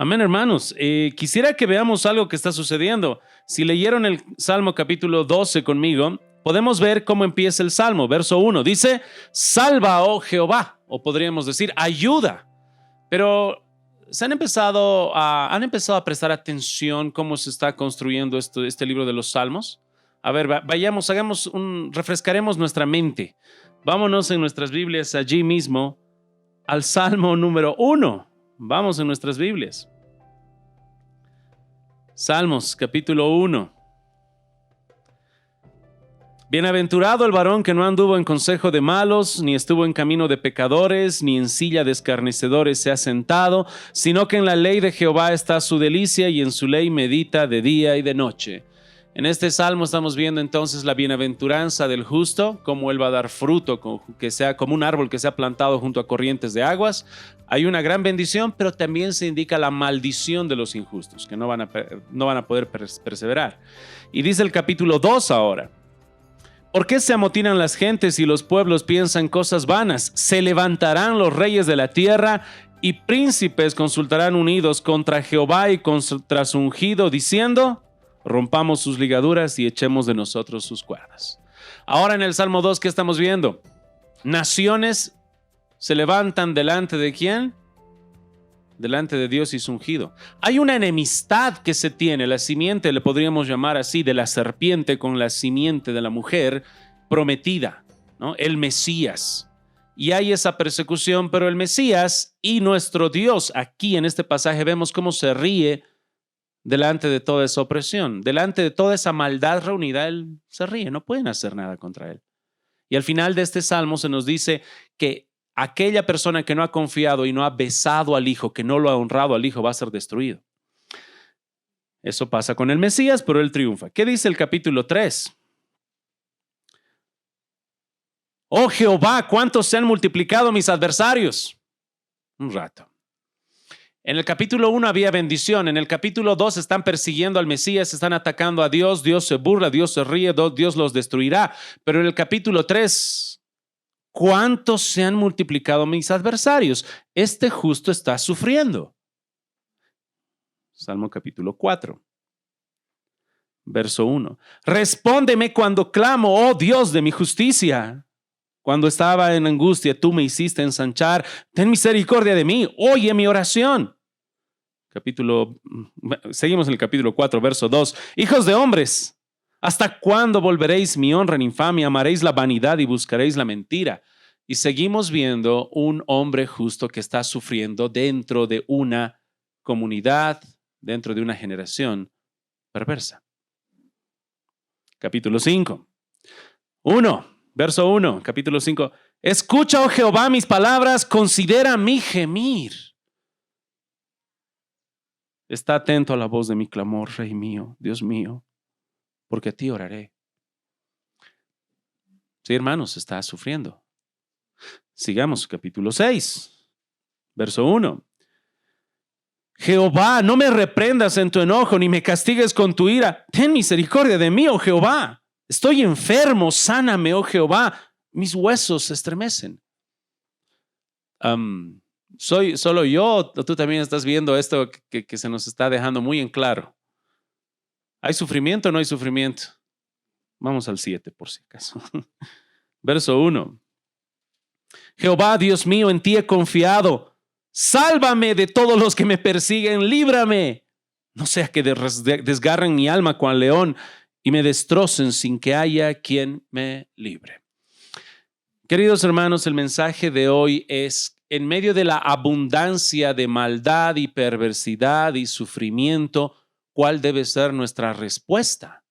Amén, hermanos. Quisiera que veamos algo que está sucediendo. Si leyeron el Salmo capítulo 12 conmigo, podemos ver cómo empieza el Salmo. Verso 1 dice, salva, oh Jehová, o podríamos decir, ayuda. Pero han empezado a prestar atención cómo se está construyendo este libro de los Salmos. A ver, vayamos, refrescaremos nuestra mente. Vámonos en nuestras Biblias allí mismo al Salmo número 1. Vamos en nuestras Biblias. Salmos, capítulo 1. Bienaventurado el varón que no anduvo en consejo de malos, ni estuvo en camino de pecadores, ni en silla de escarnecedores se ha sentado, sino que en la ley de Jehová está su delicia, y en su ley medita de día y de noche. En este salmo estamos viendo entonces la bienaventuranza del justo, cómo él va a dar fruto, que sea como un árbol que sea plantado junto a corrientes de aguas. Hay una gran bendición, pero también se indica la maldición de los injustos, que no van a poder perseverar. Y dice el capítulo 2 ahora. ¿Por qué se amotinan las gentes y los pueblos piensan cosas vanas? Se levantarán los reyes de la tierra y príncipes consultarán unidos contra Jehová y contra su ungido, diciendo, rompamos sus ligaduras y echemos de nosotros sus cuerdas. Ahora en el Salmo 2, ¿qué estamos viendo? Naciones se levantan delante de ¿quién? Delante de Dios y su ungido. Hay una enemistad que se tiene, la simiente, le podríamos llamar así, de la serpiente con la simiente de la mujer prometida, ¿no? El Mesías. Y hay esa persecución, pero el Mesías y nuestro Dios, aquí en este pasaje vemos cómo se ríe delante de toda esa opresión, delante de toda esa maldad reunida. Él se ríe, no pueden hacer nada contra él. Y al final de este salmo se nos dice que aquella persona que no ha confiado y no ha besado al Hijo, que no lo ha honrado al Hijo, va a ser destruido. Eso pasa con el Mesías, pero él triunfa. ¿Qué dice el capítulo 3? Oh Jehová, ¿cuántos se han multiplicado mis adversarios? Un rato. En el capítulo 1 había bendición, en el capítulo 2 están persiguiendo al Mesías, están atacando a Dios, Dios se burla, Dios se ríe, Dios los destruirá. Pero en el capítulo 3, ¿cuántos se han multiplicado mis adversarios? Este justo está sufriendo. Salmo capítulo 4, verso 1. Respóndeme cuando clamo, oh Dios de mi justicia. Cuando estaba en angustia, tú me hiciste ensanchar. Ten misericordia de mí. Oye mi oración. Seguimos en el capítulo 4, verso 2. Hijos de hombres, ¿hasta cuándo volveréis mi honra en infamia? Amaréis la vanidad y buscaréis la mentira. Y seguimos viendo un hombre justo que está sufriendo dentro de una comunidad, dentro de una generación perversa. Capítulo 5. Verso 1, capítulo 5. Escucha, oh Jehová, mis palabras, considera mi gemir. Está atento a la voz de mi clamor, Rey mío, Dios mío, porque a ti oraré. Sí, hermanos, está sufriendo. Sigamos, capítulo 6, verso 1. Jehová, no me reprendas en tu enojo, ni me castigues con tu ira. Ten misericordia de mí, oh Jehová. Estoy enfermo, sáname, oh Jehová. Mis huesos se estremecen. ¿Soy solo yo o tú también estás viendo esto que se nos está dejando muy en claro? ¿Hay sufrimiento o no hay sufrimiento? Vamos al 7 por si acaso. Verso 1. Jehová, Dios mío, en ti he confiado. Sálvame de todos los que me persiguen, líbrame. No sea que desgarren mi alma cual león y me destrocen sin que haya quien me libre. Queridos hermanos, el mensaje de hoy es: en medio de la abundancia de maldad y perversidad y sufrimiento, ¿cuál debe ser nuestra respuesta?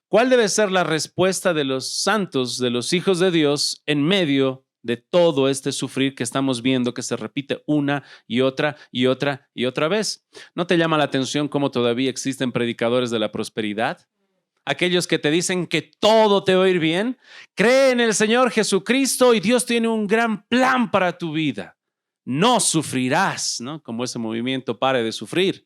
¿Cuál debe ser la respuesta de los santos, de los hijos de Dios, en medio de todo este sufrir que estamos viendo que se repite una y otra y otra y otra vez? ¿No te llama la atención cómo todavía existen predicadores de la prosperidad? Aquellos que te dicen que todo te va a ir bien. Cree en el Señor Jesucristo y Dios tiene un gran plan para tu vida. No sufrirás, ¿no? Como ese movimiento Pare de Sufrir.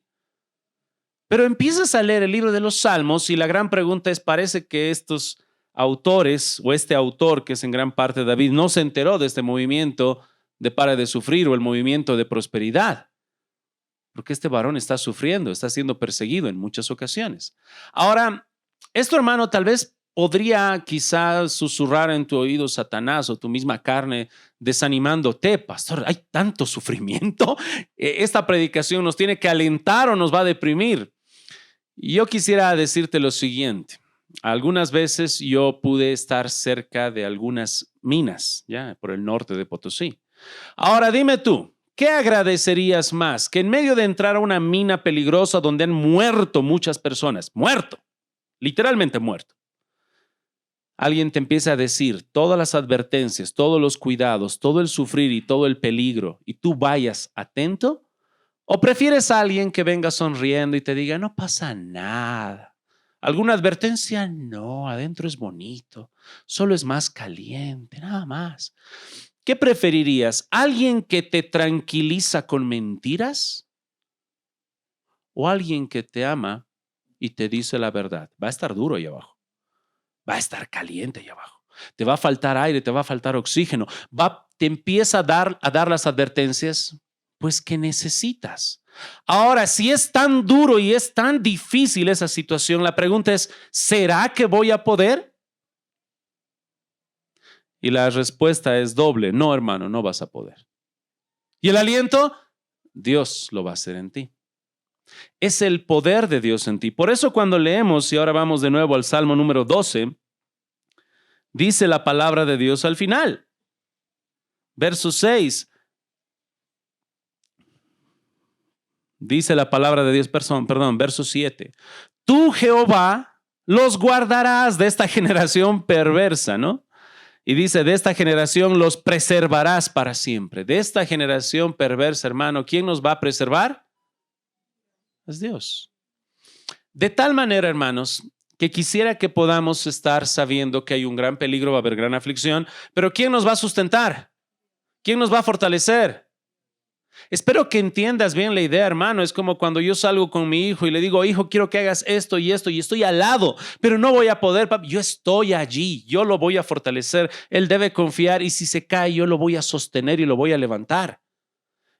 Pero empiezas a leer el libro de los Salmos y la gran pregunta es, parece que estos autores o este autor, que es en gran parte David, no se enteró de este movimiento de Pare de Sufrir o el movimiento de prosperidad. porque este varón está sufriendo, está siendo perseguido en muchas ocasiones. Ahora, esto, hermano, tal vez podría quizás susurrar en tu oído Satanás o tu misma carne desanimándote. Pastor, hay tanto sufrimiento. Esta predicación nos tiene que alentar o nos va a deprimir. Y yo quisiera decirte lo siguiente. Algunas veces yo pude estar cerca de algunas minas, ya por el norte de Potosí. Ahora dime tú, ¿qué agradecerías más? Que en medio de entrar a una mina peligrosa donde han muerto muchas personas, muerto, literalmente muerto, alguien te empieza a decir todas las advertencias, todos los cuidados, todo el sufrir y todo el peligro, y tú vayas atento? ¿O prefieres a alguien que venga sonriendo y te diga, no pasa nada? ¿Alguna advertencia? No, adentro es bonito, solo es más caliente, nada más. ¿Qué preferirías? ¿Alguien que te tranquiliza con mentiras? ¿O alguien que te ama y te dice la verdad? Va a estar duro ahí abajo, va a estar caliente ahí abajo, te va a faltar aire, te va a faltar oxígeno, te empieza a dar las advertencias, pues que necesitas. Ahora, si es tan duro y es tan difícil esa situación, la pregunta es, ¿será que voy a poder? Y la respuesta es doble, no, hermano, no vas a poder. ¿Y el aliento? Dios lo va a hacer en ti. Es el poder de Dios en ti. Por eso cuando leemos, y ahora vamos de nuevo al Salmo número 12, dice la palabra de Dios al final. Verso 6. Dice la palabra de Dios, perdón, verso 7. Tú, Jehová, los guardarás de esta generación perversa, ¿no? Y dice, de esta generación los preservarás para siempre. De esta generación perversa, hermano, ¿quién nos va a preservar? Es Dios. De tal manera, hermanos, que quisiera que podamos estar sabiendo que hay un gran peligro, va a haber gran aflicción, pero ¿quién nos va a sustentar? ¿Quién nos va a fortalecer? Espero que entiendas bien la idea, hermano. Es como cuando yo salgo con mi hijo y le digo, hijo, quiero que hagas esto y esto, y estoy al lado, pero no voy a poder, papi. Yo estoy allí, yo lo voy a fortalecer. Él debe confiar y si se cae, yo lo voy a sostener y lo voy a levantar.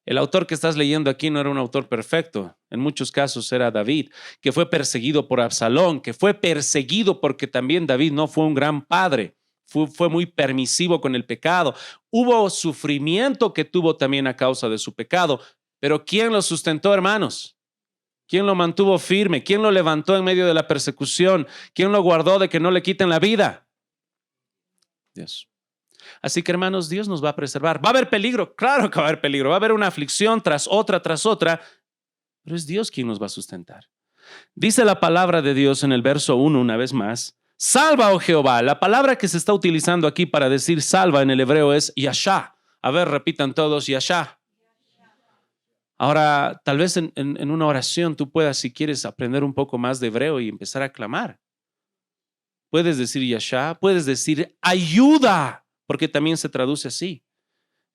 El autor que estás leyendo aquí no era un autor perfecto. En muchos casos era David, que fue perseguido por Absalón, que fue perseguido porque también David no fue un gran padre. Fue muy permisivo con el pecado. Hubo sufrimiento que tuvo también a causa de su pecado. Pero ¿quién lo sustentó, hermanos? ¿Quién lo mantuvo firme? ¿Quién lo levantó en medio de la persecución? ¿Quién lo guardó de que no le quiten la vida? Dios. Así que, hermanos, Dios nos va a preservar. ¿Va a haber peligro? Claro que va a haber peligro. Va a haber una aflicción tras otra, pero es Dios quien nos va a sustentar. Dice la palabra de Dios en el verso 1 una vez más, salva, oh Jehová. La palabra que se está utilizando aquí para decir salva en el hebreo es yashá. A ver, repitan todos, yashá. Ahora, tal vez en una oración tú puedas, si quieres, aprender un poco más de hebreo y empezar a clamar. Puedes decir yashá, puedes decir ayuda, porque también se traduce así.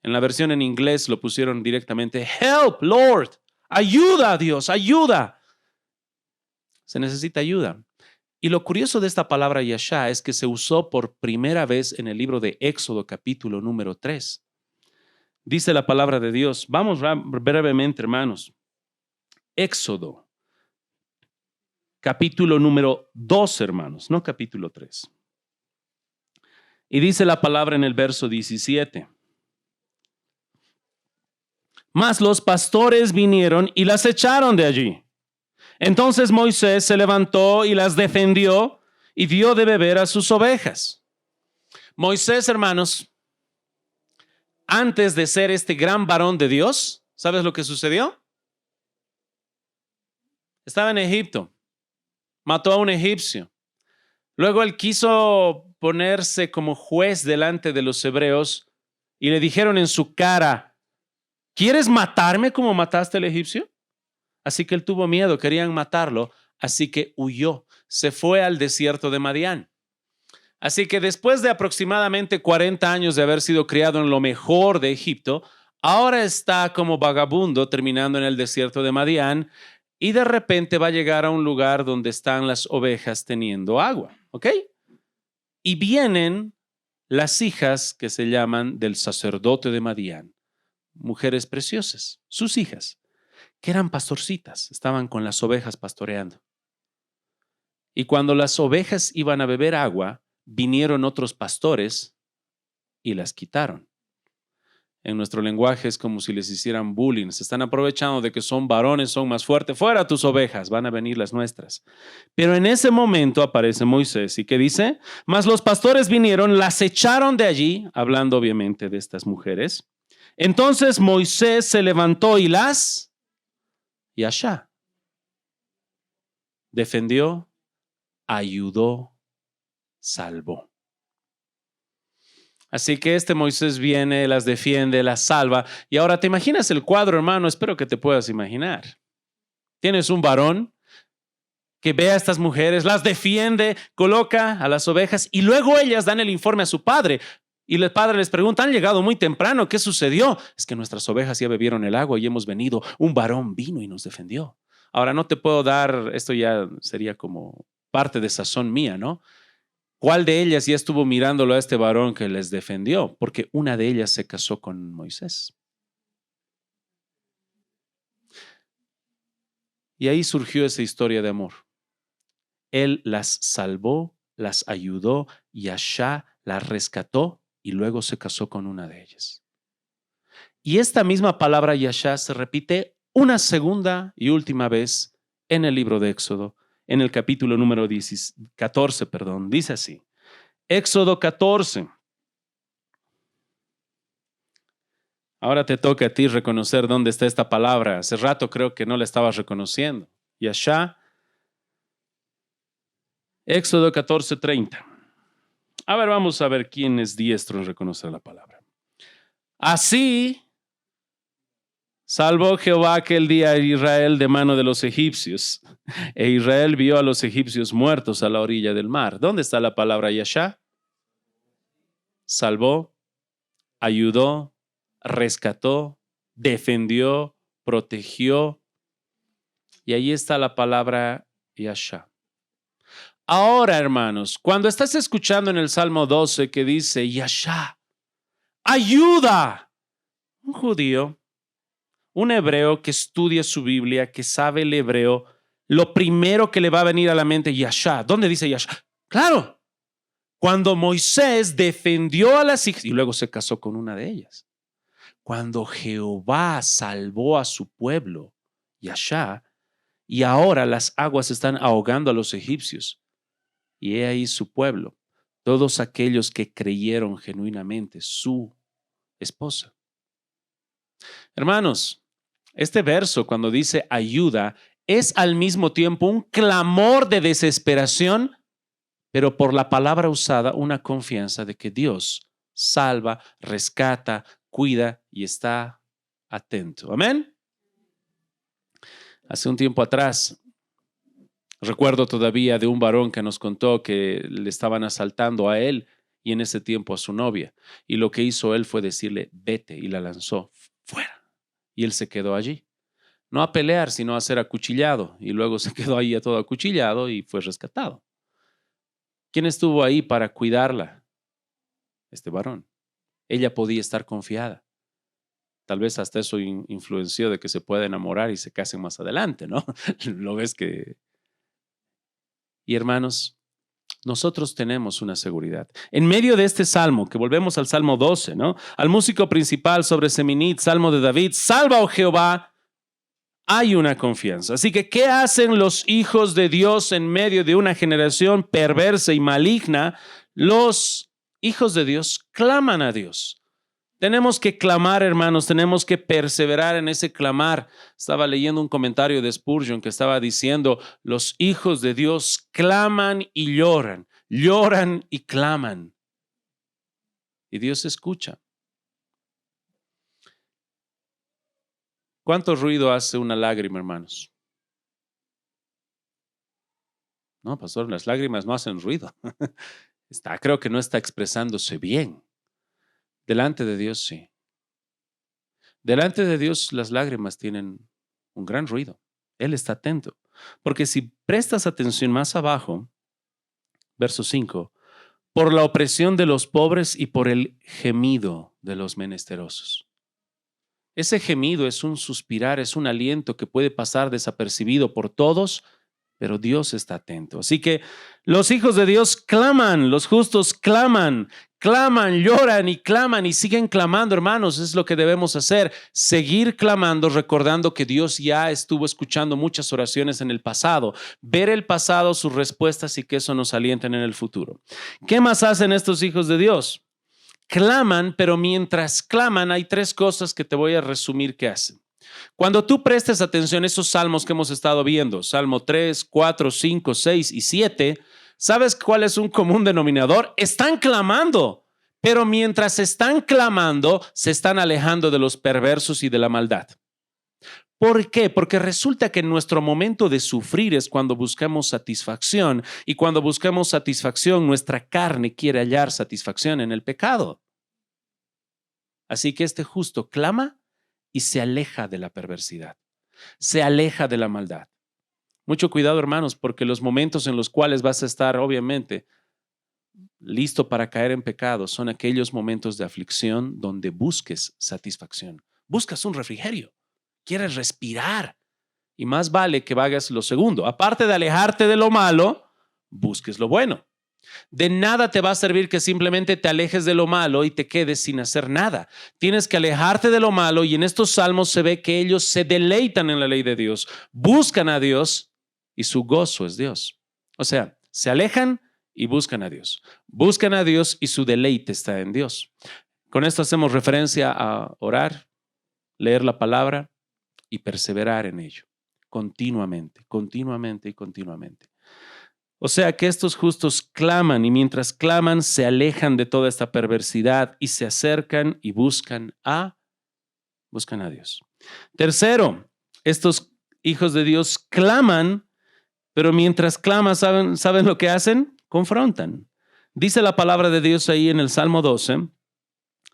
En la versión en inglés lo pusieron directamente, help, Lord, ayuda, Dios, ayuda. Se necesita ayuda. Y lo curioso de esta palabra yashá es que se usó por primera vez en el libro de Éxodo, capítulo número 3. Dice la palabra de Dios. Vamos brevemente, hermanos. Éxodo, capítulo número 2, hermanos, no capítulo 3. Y dice la palabra en el verso 17. Mas los pastores vinieron y las echaron de allí. Entonces Moisés se levantó y las defendió y dio de beber a sus ovejas. Moisés, hermanos, antes de ser este gran varón de Dios, ¿sabes lo que sucedió? Estaba en Egipto, mató a un egipcio. Luego él quiso ponerse como juez delante de los hebreos y le dijeron en su cara, ¿quieres matarme como mataste al egipcio? Así que él tuvo miedo, querían matarlo, así que huyó, se fue al desierto de Madián. Así que después de aproximadamente 40 años de haber sido criado en lo mejor de Egipto, ahora está como vagabundo terminando en el desierto de Madián y de repente va a llegar a un lugar donde están las ovejas teniendo agua, ¿ok? Y vienen las hijas que se llaman del sacerdote de Madián, mujeres preciosas, sus hijas, que eran pastorcitas, estaban con las ovejas pastoreando. Y cuando las ovejas iban a beber agua, vinieron otros pastores y las quitaron. En nuestro lenguaje es como si les hicieran bullying. Se están aprovechando de que son varones, son más fuertes. Fuera tus ovejas, van a venir las nuestras. Pero en ese momento aparece Moisés. ¿Y qué dice? Mas los pastores vinieron, las echaron de allí, hablando obviamente de estas mujeres. Entonces Moisés se levantó y las yashá. Defendió, ayudó, salvó. Así que este Moisés viene, las defiende, las salva. Y ahora te imaginas el cuadro, hermano. Espero que te puedas imaginar. Tienes un varón que ve a estas mujeres, las defiende, coloca a las ovejas y luego ellas dan el informe a su padre. Y el padre les pregunta, han llegado muy temprano, ¿qué sucedió? Es que nuestras ovejas ya bebieron el agua y hemos venido. Un varón vino y nos defendió. Ahora no te puedo dar, esto ya sería como parte de sazón mía, ¿no? ¿Cuál de ellas ya estuvo mirándolo a este varón que les defendió? Porque una de ellas se casó con Moisés. Y ahí surgió esa historia de amor. Él las salvó, las ayudó, Yashá las rescató y luego se casó con una de ellas. Y esta misma palabra Yashá se repite una segunda y última vez en el libro de Éxodo, en el capítulo número 14, dice así. Éxodo 14. Ahora te toca a ti reconocer dónde está esta palabra. Hace rato creo que no la estabas reconociendo. Yashá. Éxodo 14:30. A ver, vamos a ver quién es diestro en reconocer la palabra. Así salvó Jehová aquel día a Israel de mano de los egipcios. E Israel vio a los egipcios muertos a la orilla del mar. ¿Dónde está la palabra Yashá? Salvó, ayudó, rescató, defendió, protegió. Y ahí está la palabra Yashá. Ahora, hermanos, cuando estás escuchando en el Salmo 12 que dice Yashá, ayuda, un judío, un hebreo que estudia su Biblia, que sabe el hebreo, lo primero que le va a venir a la mente, Yashá. ¿Dónde dice Yashá? Claro, cuando Moisés defendió a las hijas y luego se casó con una de ellas. Cuando Jehová salvó a su pueblo, Yashá, y ahora las aguas están ahogando a los egipcios. Y he ahí su pueblo, todos aquellos que creyeron genuinamente, su esposa. Hermanos, este verso cuando dice ayuda es al mismo tiempo un clamor de desesperación, pero por la palabra usada una confianza de que Dios salva, rescata, cuida y está atento. Amén. Hace un tiempo atrás, recuerdo todavía de un varón que nos contó que le estaban asaltando a él y en ese tiempo a su novia. Y lo que hizo él fue decirle, vete, y la lanzó fuera. Y él se quedó allí. No a pelear, sino a ser acuchillado. Y luego se quedó ahí a todo acuchillado y fue rescatado. ¿Quién estuvo ahí para cuidarla? Este varón. Ella podía estar confiada. Tal vez hasta eso influenció de que se pueda enamorar y se casen más adelante, ¿no? Lo ves que... Y hermanos, nosotros tenemos una seguridad. En medio de este salmo, que volvemos al Salmo 12, ¿no? Al músico principal sobre Seminit, Salmo de David, salva, oh Jehová, hay una confianza. Así que, ¿qué hacen los hijos de Dios en medio de una generación perversa y maligna? Los hijos de Dios claman a Dios. Tenemos que clamar, hermanos, tenemos que perseverar en ese clamar. Estaba leyendo un comentario de Spurgeon que estaba diciendo, los hijos de Dios claman y lloran, lloran y claman. Y Dios escucha. ¿Cuánto ruido hace una lágrima, hermanos? No, pastor, las lágrimas no hacen ruido. Creo que no está expresándose bien. Delante de Dios, sí. Delante de Dios las lágrimas tienen un gran ruido. Él está atento. Porque si prestas atención más abajo, verso 5, por la opresión de los pobres y por el gemido de los menesterosos. Ese gemido es un suspirar, es un aliento que puede pasar desapercibido por todos, pero Dios está atento. Así que los hijos de Dios claman, los justos claman, claman, lloran y siguen clamando, hermanos. Es lo que debemos hacer, seguir clamando, recordando que Dios ya estuvo escuchando muchas oraciones en el pasado, ver el pasado, sus respuestas y que eso nos alienten en el futuro. ¿Qué más hacen estos hijos de Dios? Claman, pero mientras claman hay tres cosas que te voy a resumir que hacen. Cuando tú prestes atención a esos salmos que hemos estado viendo, Salmo 3, 4, 5, 6 y 7, ¿sabes cuál es un común denominador? Están clamando, pero mientras están clamando, se están alejando de los perversos y de la maldad. ¿Por qué? Porque resulta que en nuestro momento de sufrir es cuando buscamos satisfacción, y cuando buscamos satisfacción, nuestra carne quiere hallar satisfacción en el pecado. Así que este justo clama y se aleja de la perversidad, se aleja de la maldad. Mucho cuidado, hermanos, porque los momentos en los cuales vas a estar, obviamente, listo para caer en pecado son aquellos momentos de aflicción donde busques satisfacción. Buscas un refrigerio, quieres respirar, y más vale que hagas lo segundo. Aparte de alejarte de lo malo, busques lo bueno. De nada te va a servir que simplemente te alejes de lo malo y te quedes sin hacer nada. Tienes que alejarte de lo malo, y en estos salmos se ve que ellos se deleitan en la ley de Dios, buscan a Dios y su gozo es Dios. O sea, se alejan y buscan a Dios y su deleite está en Dios. Con esto hacemos referencia a orar, leer la palabra y perseverar en ello, continuamente. O sea que estos justos claman, y mientras claman se alejan de toda esta perversidad y se acercan y buscan a Dios. Tercero, estos hijos de Dios claman, pero mientras claman, ¿saben lo que hacen? Confrontan. Dice la palabra de Dios ahí en el Salmo 12,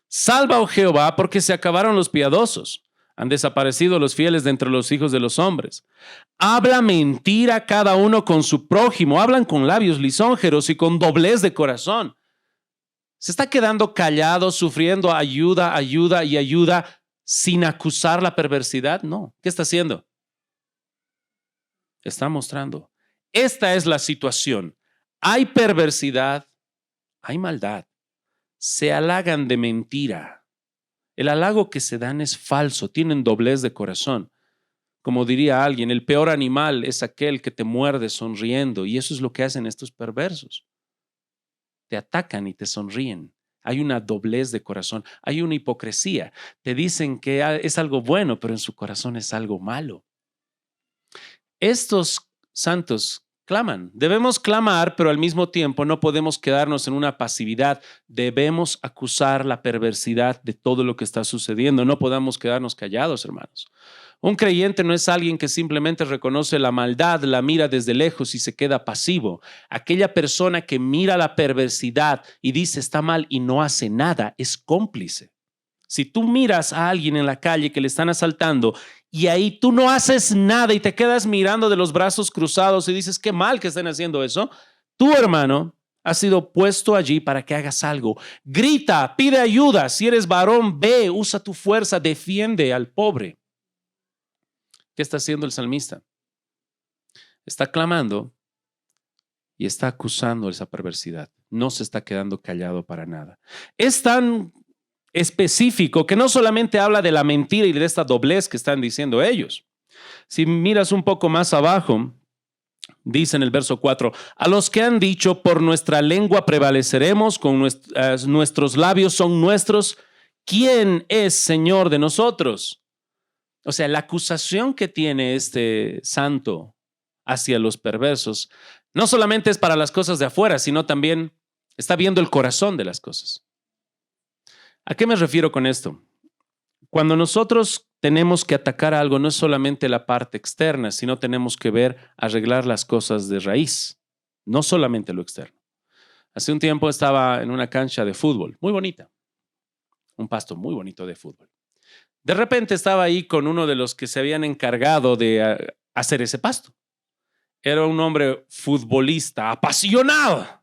salva, oh Jehová, porque se acabaron los piadosos. Han desaparecido los fieles de entre los hijos de los hombres. Habla mentira cada uno con su prójimo. Hablan con labios lisonjeros y con doblez de corazón. ¿Se está quedando callado, sufriendo ayuda sin acusar la perversidad? No. ¿Qué está haciendo? Está mostrando. Esta es la situación. Hay perversidad, hay maldad. Se halagan de mentira. El halago que se dan es falso, tienen doblez de corazón. Como diría alguien, el peor animal es aquel que te muerde sonriendo, y eso es lo que hacen estos perversos. Te atacan y te sonríen. Hay una doblez de corazón, hay una hipocresía. Te dicen que es algo bueno, pero en su corazón es algo malo. Estos santos claman. Debemos clamar, pero al mismo tiempo no podemos quedarnos en una pasividad. Debemos acusar la perversidad de todo lo que está sucediendo. No podamos quedarnos callados, hermanos. Un creyente no es alguien que simplemente reconoce la maldad, la mira desde lejos y se queda pasivo. Aquella persona que mira la perversidad y dice está mal y no hace nada es cómplice. Si tú miras a alguien en la calle que le están asaltando y ahí tú no haces nada y te quedas mirando de los brazos cruzados y dices qué mal que están haciendo eso, tu hermano ha sido puesto allí para que hagas algo. Grita, pide ayuda. Si eres varón, ve, usa tu fuerza, defiende al pobre. ¿Qué está haciendo el salmista? Está clamando y está acusando esa perversidad. No se está quedando callado para nada. Es tan específico que no solamente habla de la mentira y de esta doblez que están diciendo ellos. Si miras un poco más abajo, dice en el verso 4, a los que han dicho por nuestra lengua prevaleceremos, con nuestros labios son nuestros, ¿quién es Señor de nosotros? O sea, la acusación que tiene este santo hacia los perversos no solamente es para las cosas de afuera, sino también está viendo el corazón de las cosas. ¿A qué me refiero con esto? Cuando nosotros tenemos que atacar algo, no es solamente la parte externa, sino tenemos que arreglar las cosas de raíz, no solamente lo externo. Hace un tiempo estaba en una cancha de fútbol, muy bonita, un pasto muy bonito de fútbol. De repente estaba ahí con uno de los que se habían encargado de hacer ese pasto. Era un hombre futbolista, apasionado.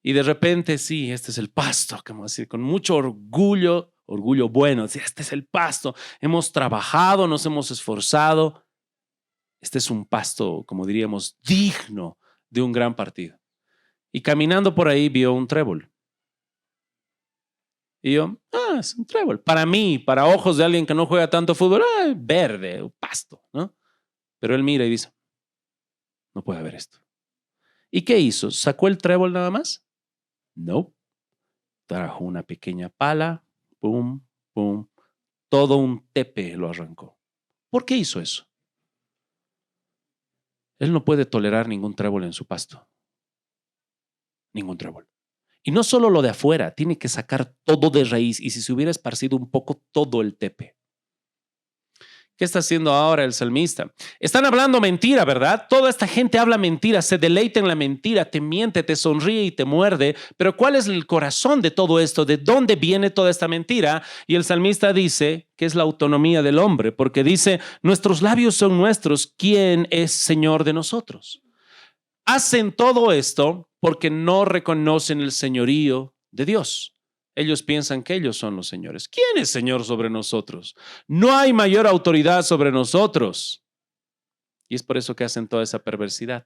Y de repente, sí, este es el pasto, como decir, con mucho orgullo, orgullo bueno. Este es el pasto. Hemos trabajado, nos hemos esforzado. Este es un pasto, como diríamos, digno de un gran partido. Y caminando por ahí vio un trébol. Y yo, es un trébol. Para mí, para ojos de alguien que no juega tanto fútbol, verde, pasto, ¿no? Pero él mira y dice, no puede haber esto. ¿Y qué hizo? ¿Sacó el trébol nada más? No. Trajo una pequeña pala, pum, pum, todo un tepe lo arrancó. ¿Por qué hizo eso? Él no puede tolerar ningún trébol en su pasto. Ningún trébol. Y no solo lo de afuera, tiene que sacar todo de raíz y si se hubiera esparcido un poco, todo el tepe. ¿Qué está haciendo ahora el salmista? Están hablando mentira, ¿verdad? Toda esta gente habla mentira, se deleita en la mentira, te miente, te sonríe y te muerde. Pero ¿cuál es el corazón de todo esto? ¿De dónde viene toda esta mentira? Y el salmista dice que es la autonomía del hombre, porque dice, nuestros labios son nuestros, ¿quién es Señor de nosotros? Hacen todo esto porque no reconocen el señorío de Dios. Ellos piensan que ellos son los señores. ¿Quién es Señor sobre nosotros? No hay mayor autoridad sobre nosotros. Y es por eso que hacen toda esa perversidad.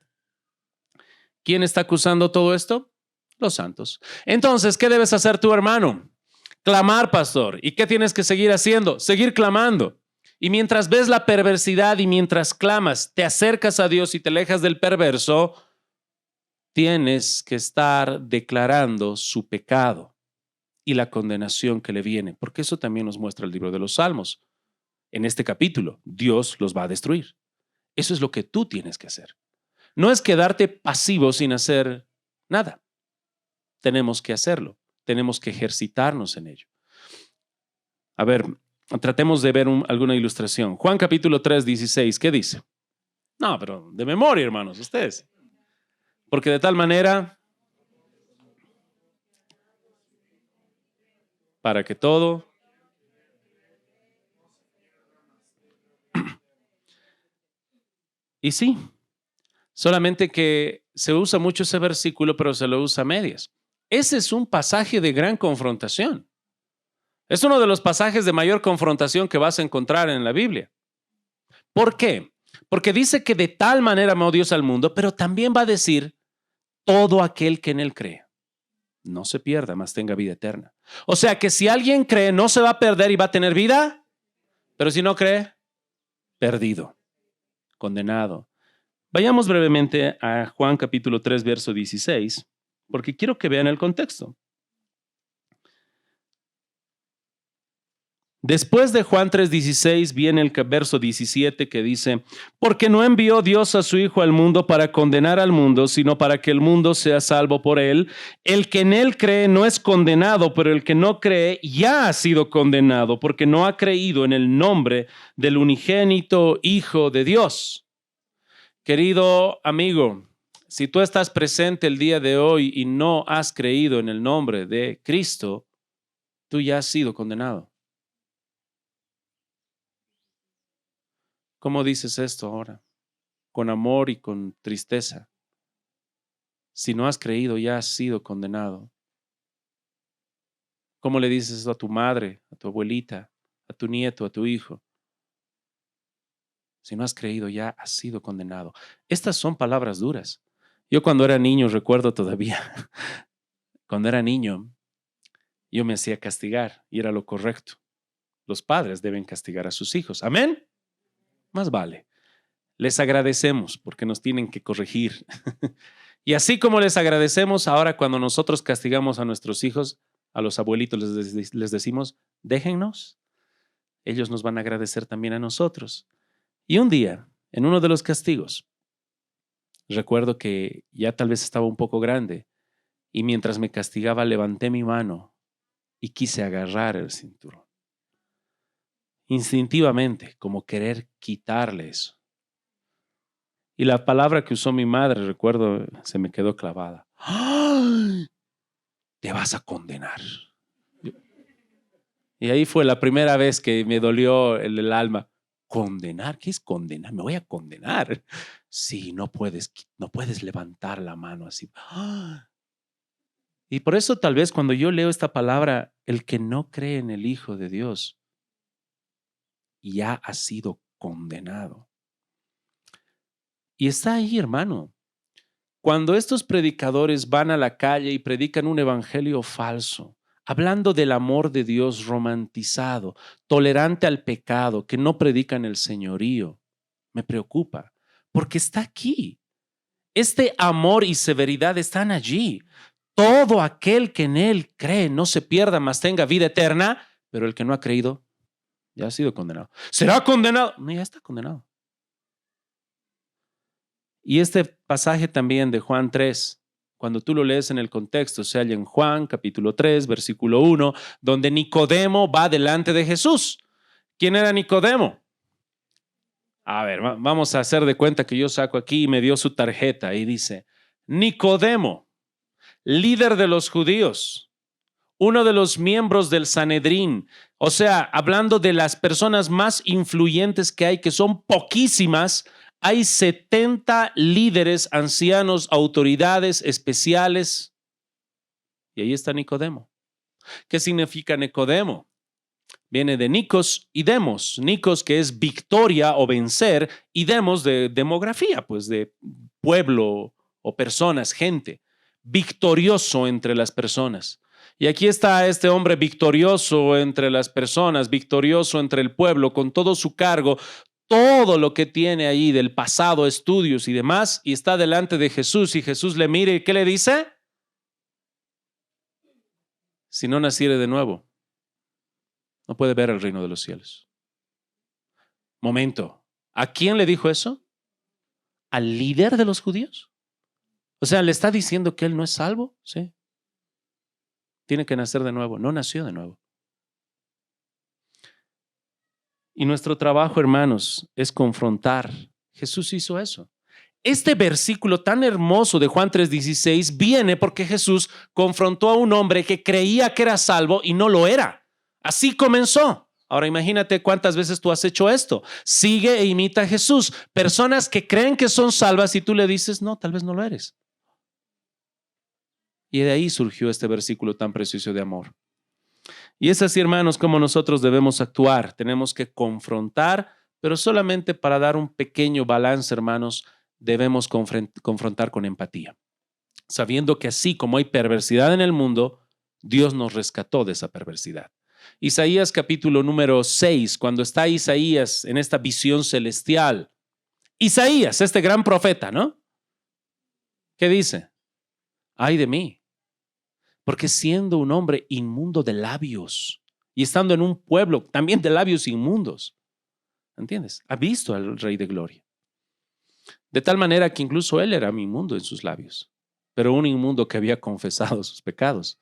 ¿Quién está acusando todo esto? Los santos. Entonces, ¿qué debes hacer tú, hermano? Clamar, pastor. ¿Y qué tienes que seguir haciendo? Seguir clamando. Y mientras ves la perversidad y mientras clamas, te acercas a Dios y te alejas del perverso, tienes que estar declarando su pecado y la condenación que le viene, porque eso también nos muestra el libro de los Salmos. En este capítulo, Dios los va a destruir. Eso es lo que tú tienes que hacer. No es quedarte pasivo sin hacer nada. Tenemos que hacerlo. Tenemos que ejercitarnos en ello. A ver, tratemos de ver alguna ilustración. Juan capítulo 3, 16, ¿qué dice? No, pero de memoria, hermanos, ustedes. Porque de tal manera para que todo y sí, solamente que se usa mucho ese versículo, pero se lo usa a medias. Ese es un pasaje de gran confrontación. Es uno de los pasajes de mayor confrontación que vas a encontrar en la Biblia. ¿Por qué? Porque dice que de tal manera amó Dios al mundo, pero también va a decir todo aquel que en él cree. No se pierda, mas tenga vida eterna. O sea que si alguien cree, no se va a perder y va a tener vida, pero si no cree, perdido, condenado. Vayamos brevemente a Juan capítulo 3, verso 16, porque quiero que vean el contexto. Después de Juan 3:16 viene el verso 17 que dice, porque no envió Dios a su Hijo al mundo para condenar al mundo, sino para que el mundo sea salvo por él. El que en él cree no es condenado, pero el que no cree ya ha sido condenado, porque no ha creído en el nombre del unigénito Hijo de Dios. Querido amigo, si tú estás presente el día de hoy y no has creído en el nombre de Cristo, tú ya has sido condenado. ¿Cómo dices esto ahora? Con amor y con tristeza. Si no has creído, ya has sido condenado. ¿Cómo le dices eso a tu madre, a tu abuelita, a tu nieto, a tu hijo? Si no has creído, ya has sido condenado. Estas son palabras duras. Yo cuando era niño, recuerdo todavía, cuando era niño, yo me hacía castigar y era lo correcto. Los padres deben castigar a sus hijos. Amén. Más vale. Les agradecemos porque nos tienen que corregir. Y así como les agradecemos, ahora cuando nosotros castigamos a nuestros hijos, a los abuelitos les decimos, déjennos. Ellos nos van a agradecer también a nosotros. Y un día, en uno de los castigos, recuerdo que ya tal vez estaba un poco grande y mientras me castigaba levanté mi mano y quise agarrar el cinturón. Instintivamente, como querer quitarle eso. Y la palabra que usó mi madre, recuerdo, se me quedó clavada. ¡Ay! Te vas a condenar. Y ahí fue la primera vez que me dolió el alma. ¿Condenar? ¿Qué es condenar? Me voy a condenar. Sí, no puedes levantar la mano así. ¡Ah! Y por eso tal vez cuando yo leo esta palabra, el que no cree en el Hijo de Dios ya ha sido condenado. Y está ahí, hermano. Cuando estos predicadores van a la calle y predican un evangelio falso, hablando del amor de Dios romantizado, tolerante al pecado, que no predican el señorío, me preocupa, porque está aquí. Este amor y severidad están allí. Todo aquel que en él cree no se pierda, mas tenga vida eterna, pero el que no ha creído ya ha sido condenado. ¿Será condenado? No, ya está condenado. Y este pasaje también de Juan 3, cuando tú lo lees en el contexto, se halla en Juan capítulo 3, versículo 1, donde Nicodemo va delante de Jesús. ¿Quién era Nicodemo? A ver, vamos a hacer de cuenta que yo saco aquí y me dio su tarjeta y dice, Nicodemo, líder de los judíos, uno de los miembros del Sanedrín, o sea, hablando de las personas más influyentes que hay, que son poquísimas, hay 70 líderes, ancianos, autoridades especiales. Y ahí está Nicodemo. ¿Qué significa Nicodemo? Viene de Nikos y Demos. Nikos, que es victoria o vencer, y Demos de demografía, pues de pueblo o personas, gente. Victorioso entre las personas. Y aquí está este hombre victorioso entre las personas, victorioso entre el pueblo, con todo su cargo, todo lo que tiene ahí del pasado, estudios y demás, y está delante de Jesús, y Jesús le mira y ¿qué le dice? Si no naciere de nuevo, no puede ver el reino de los cielos. Momento, ¿a quién le dijo eso? ¿Al líder de los judíos? O sea, ¿le está diciendo que él no es salvo? Sí. Tiene que nacer de nuevo. No nació de nuevo. Y nuestro trabajo, hermanos, es confrontar. Jesús hizo eso. Este versículo tan hermoso de Juan 3:16 viene porque Jesús confrontó a un hombre que creía que era salvo y no lo era. Así comenzó. Ahora imagínate cuántas veces tú has hecho esto. Sigue e imita a Jesús. Personas que creen que son salvas y tú le dices, no, tal vez no lo eres. Y de ahí surgió este versículo tan precioso de amor. Y es así, hermanos, como nosotros debemos actuar. Tenemos que confrontar, pero solamente para dar un pequeño balance, hermanos, debemos confrontar con empatía, sabiendo que así como hay perversidad en el mundo, Dios nos rescató de esa perversidad. Isaías capítulo número 6, cuando está Isaías en esta visión celestial, Isaías, este gran profeta, ¿no? ¿Qué dice? Ay de mí, porque siendo un hombre inmundo de labios y estando en un pueblo también de labios inmundos, ¿entiendes? Ha visto al Rey de Gloria. De tal manera que incluso él era inmundo en sus labios, pero un inmundo que había confesado sus pecados.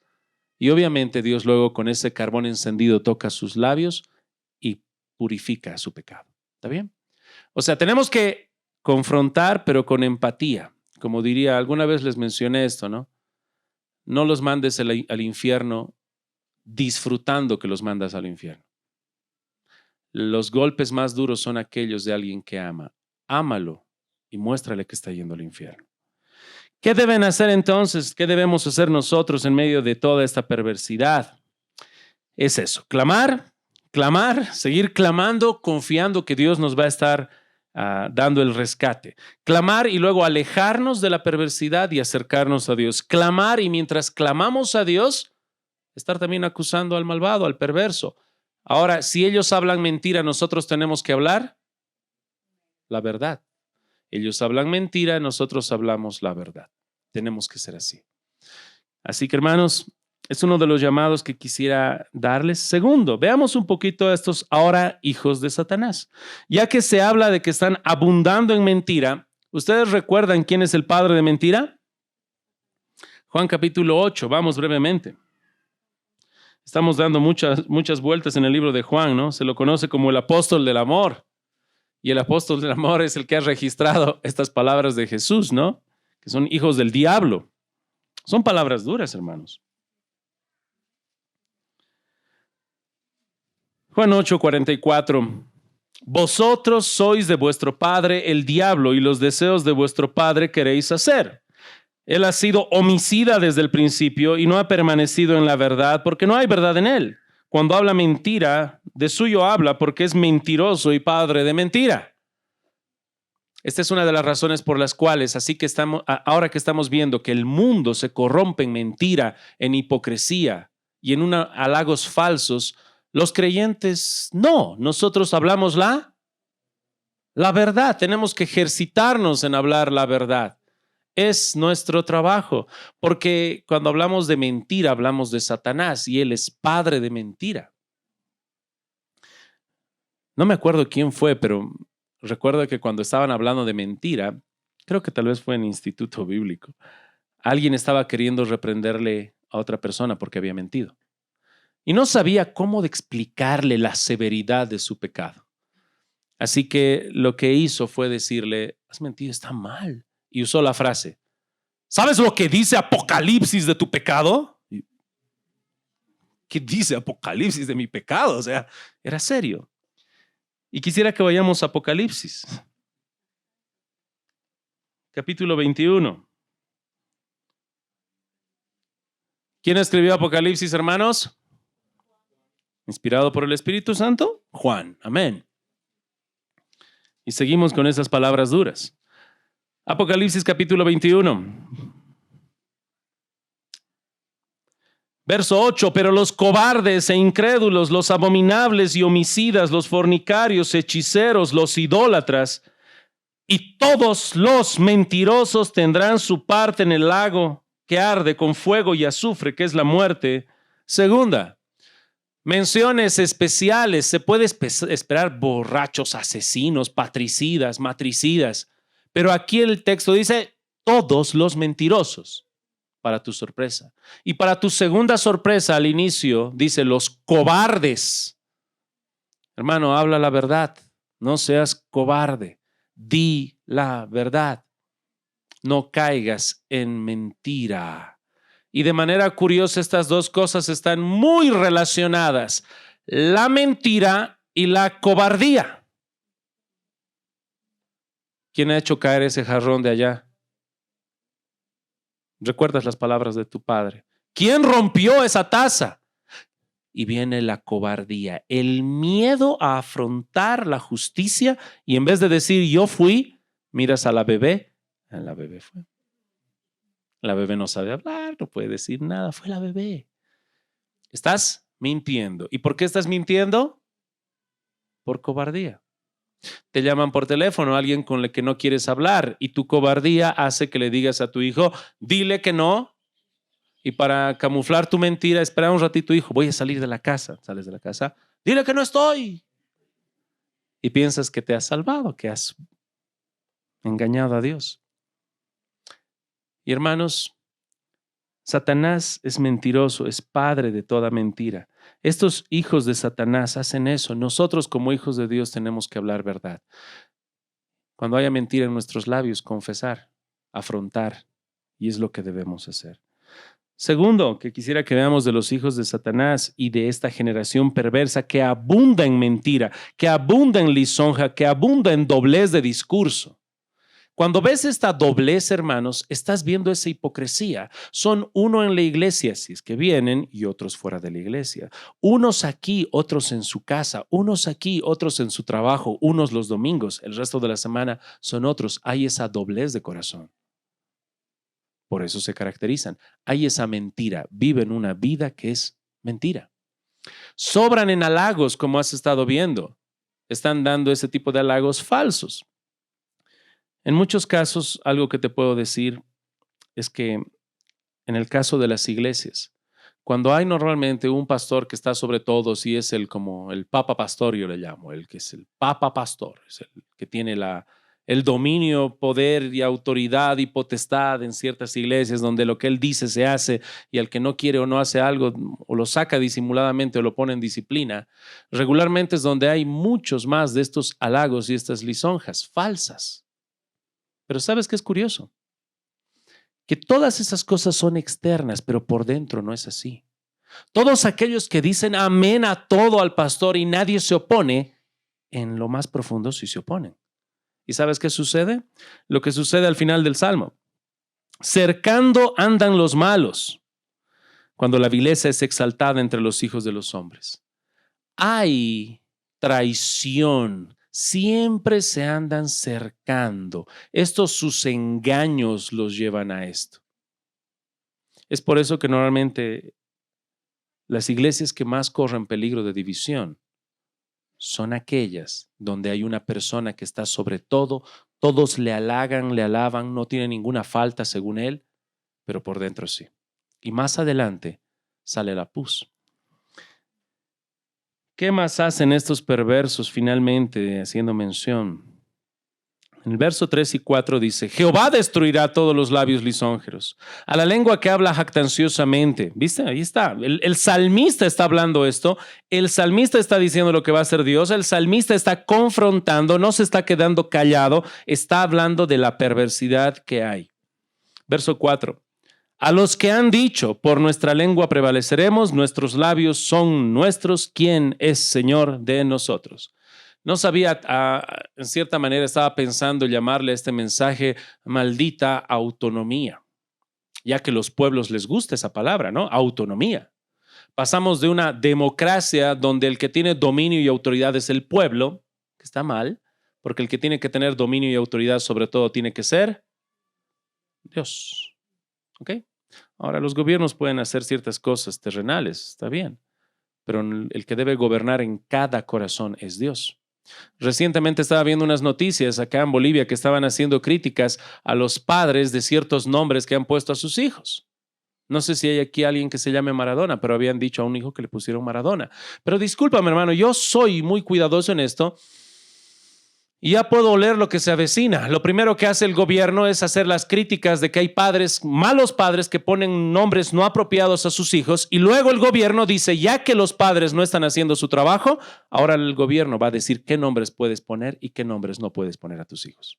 Y obviamente Dios luego con ese carbón encendido toca sus labios y purifica su pecado. ¿Está bien? O sea, tenemos que confrontar, pero con empatía. Como diría, alguna vez les mencioné esto, ¿no? No los mandes al infierno disfrutando que los mandas al infierno. Los golpes más duros son aquellos de alguien que ama. Ámalo y muéstrale que está yendo al infierno. ¿Qué deben hacer entonces? ¿Qué debemos hacer nosotros en medio de toda esta perversidad? Es eso, clamar, seguir clamando, confiando que Dios nos va a estar dando el rescate. Clamar y luego alejarnos de la perversidad y acercarnos a Dios. Clamar y mientras clamamos a Dios, estar también acusando al malvado, al perverso. Ahora, si ellos hablan mentira, nosotros tenemos que hablar la verdad. Ellos hablan mentira, nosotros hablamos la verdad. Tenemos que ser así. Así que, hermanos, es uno de los llamados que quisiera darles. Segundo, veamos un poquito a estos ahora hijos de Satanás. Ya que se habla de que están abundando en mentira, ¿ustedes recuerdan quién es el padre de mentira? Juan capítulo 8, vamos brevemente. Estamos dando muchas vueltas en el libro de Juan, ¿no? Se lo conoce como el apóstol del amor. Y el apóstol del amor es el que ha registrado estas palabras de Jesús, ¿no? Que son hijos del diablo. Son palabras duras, hermanos. Juan 8:44. Vosotros sois de vuestro padre el diablo y los deseos de vuestro padre queréis hacer. Él ha sido homicida desde el principio y no ha permanecido en la verdad porque no hay verdad en él. Cuando habla mentira, de suyo habla porque es mentiroso y padre de mentira. Esta es una de las razones por las cuales, ahora que estamos viendo que el mundo se corrompe en mentira, en hipocresía y en halagos falsos, los creyentes no. Nosotros hablamos la verdad. Tenemos que ejercitarnos en hablar la verdad. Es nuestro trabajo, porque cuando hablamos de mentira, hablamos de Satanás y él es padre de mentira. No me acuerdo quién fue, pero recuerdo que cuando estaban hablando de mentira, creo que tal vez fue en Instituto Bíblico, alguien estaba queriendo reprenderle a otra persona porque había mentido y no sabía cómo explicarle la severidad de su pecado. Así que lo que hizo fue decirle, has mentido, está mal. Y usó la frase, ¿sabes lo que dice Apocalipsis de tu pecado? ¿Qué dice Apocalipsis de mi pecado? O sea, era serio. Y quisiera que vayamos a Apocalipsis, capítulo 21. ¿Quién escribió Apocalipsis, hermanos? ¿Inspirado por el Espíritu Santo? Juan. Amén. Y seguimos con esas palabras duras. Apocalipsis capítulo 21. Verso 8, pero los cobardes e incrédulos, los abominables y homicidas, los fornicarios, hechiceros, los idólatras y todos los mentirosos tendrán su parte en el lago que arde con fuego y azufre, que es la muerte segunda. Menciones especiales, se puede esperar borrachos, asesinos, patricidas, matricidas, pero aquí el texto dice todos los mentirosos, para tu sorpresa. Y para tu segunda sorpresa al inicio dice los cobardes. Hermano, habla la verdad, no seas cobarde, di la verdad, no caigas en mentira. Y de manera curiosa, estas dos cosas están muy relacionadas, la mentira y la cobardía. ¿Quién ha hecho caer ese jarrón de allá? ¿Recuerdas las palabras de tu padre? ¿Quién rompió esa taza? Y viene la cobardía, el miedo a afrontar la justicia y en vez de decir yo fui, miras a la bebé fue. La bebé no sabe hablar, no puede decir nada, fue la bebé. Estás mintiendo. ¿Y por qué estás mintiendo? Por cobardía. Te llaman por teléfono a alguien con el que no quieres hablar y tu cobardía hace que le digas a tu hijo, dile que no. Y para camuflar tu mentira, espera un ratito, hijo, voy a salir de la casa. Sales de la casa, dile que no estoy. Y piensas que te has salvado, que has engañado a Dios. Y hermanos, Satanás es mentiroso, es padre de toda mentira. Estos hijos de Satanás hacen eso. Nosotros como hijos de Dios tenemos que hablar verdad. Cuando haya mentira en nuestros labios, confesar, afrontar, y es lo que debemos hacer. Segundo, que quisiera que veamos de los hijos de Satanás y de esta generación perversa que abunda en mentira, que abunda en lisonja, que abunda en doblez de discurso. Cuando ves esta doblez, hermanos, estás viendo esa hipocresía. Son uno en la iglesia, si es que vienen, y otros fuera de la iglesia. Unos aquí, otros en su casa. Unos aquí, otros en su trabajo. Unos los domingos, el resto de la semana son otros. Hay esa doblez de corazón. Por eso se caracterizan. Hay esa mentira. Viven una vida que es mentira. Sobran en halagos, como has estado viendo. Están dando ese tipo de halagos falsos. En muchos casos, algo que te puedo decir es que en el caso de las iglesias, cuando hay normalmente un pastor que está sobre todos y es como el papa pastor, yo le llamo, el que es el papa pastor, es el que tiene el dominio, poder y autoridad y potestad en ciertas iglesias donde lo que él dice se hace y el que no quiere o no hace algo o lo saca disimuladamente o lo pone en disciplina, regularmente es donde hay muchos más de estos halagos y estas lisonjas falsas. Pero ¿sabes qué es curioso? Que todas esas cosas son externas, pero por dentro no es así. Todos aquellos que dicen amén a todo al pastor y nadie se opone, en lo más profundo sí se oponen. ¿Y sabes qué sucede? Lo que sucede al final del Salmo. Cercando andan los malos, cuando la vileza es exaltada entre los hijos de los hombres. Hay traición, siempre se andan cercando. Sus engaños los llevan a esto. Es por eso que normalmente las iglesias que más corren peligro de división son aquellas donde hay una persona que está sobre todo, todos le halagan, le alaban, no tiene ninguna falta según él, pero por dentro sí. Y más adelante sale la pus. ¿Qué más hacen estos perversos finalmente haciendo mención? En el verso 3 y 4 dice, Jehová destruirá a todos los labios lisonjeros, a la lengua que habla jactanciosamente. ¿Viste? Ahí está. El salmista está hablando esto. El salmista está diciendo lo que va a hacer Dios. El salmista está confrontando, no se está quedando callado, está hablando de la perversidad que hay. Verso 4. A los que han dicho, por nuestra lengua prevaleceremos, nuestros labios son nuestros, ¿quién es Señor de nosotros? No sabía, en cierta manera estaba pensando llamarle a este mensaje maldita autonomía, ya que a los pueblos les gusta esa palabra, ¿no? Autonomía. Pasamos de una democracia donde el que tiene dominio y autoridad es el pueblo, que está mal, porque el que tiene que tener dominio y autoridad sobre todo tiene que ser Dios. ¿Ok? Ahora, los gobiernos pueden hacer ciertas cosas terrenales, está bien, pero el que debe gobernar en cada corazón es Dios. Recientemente estaba viendo unas noticias acá en Bolivia que estaban haciendo críticas a los padres de ciertos nombres que han puesto a sus hijos. No sé si hay aquí alguien que se llame Maradona, pero habían dicho a un hijo que le pusieron Maradona. Pero discúlpame, hermano, yo soy muy cuidadoso en esto y ya puedo oler lo que se avecina. Lo primero que hace el gobierno es hacer las críticas de que hay padres, malos padres, que ponen nombres no apropiados a sus hijos, y luego el gobierno dice, ya que los padres no están haciendo su trabajo, ahora el gobierno va a decir qué nombres puedes poner y qué nombres no puedes poner a tus hijos.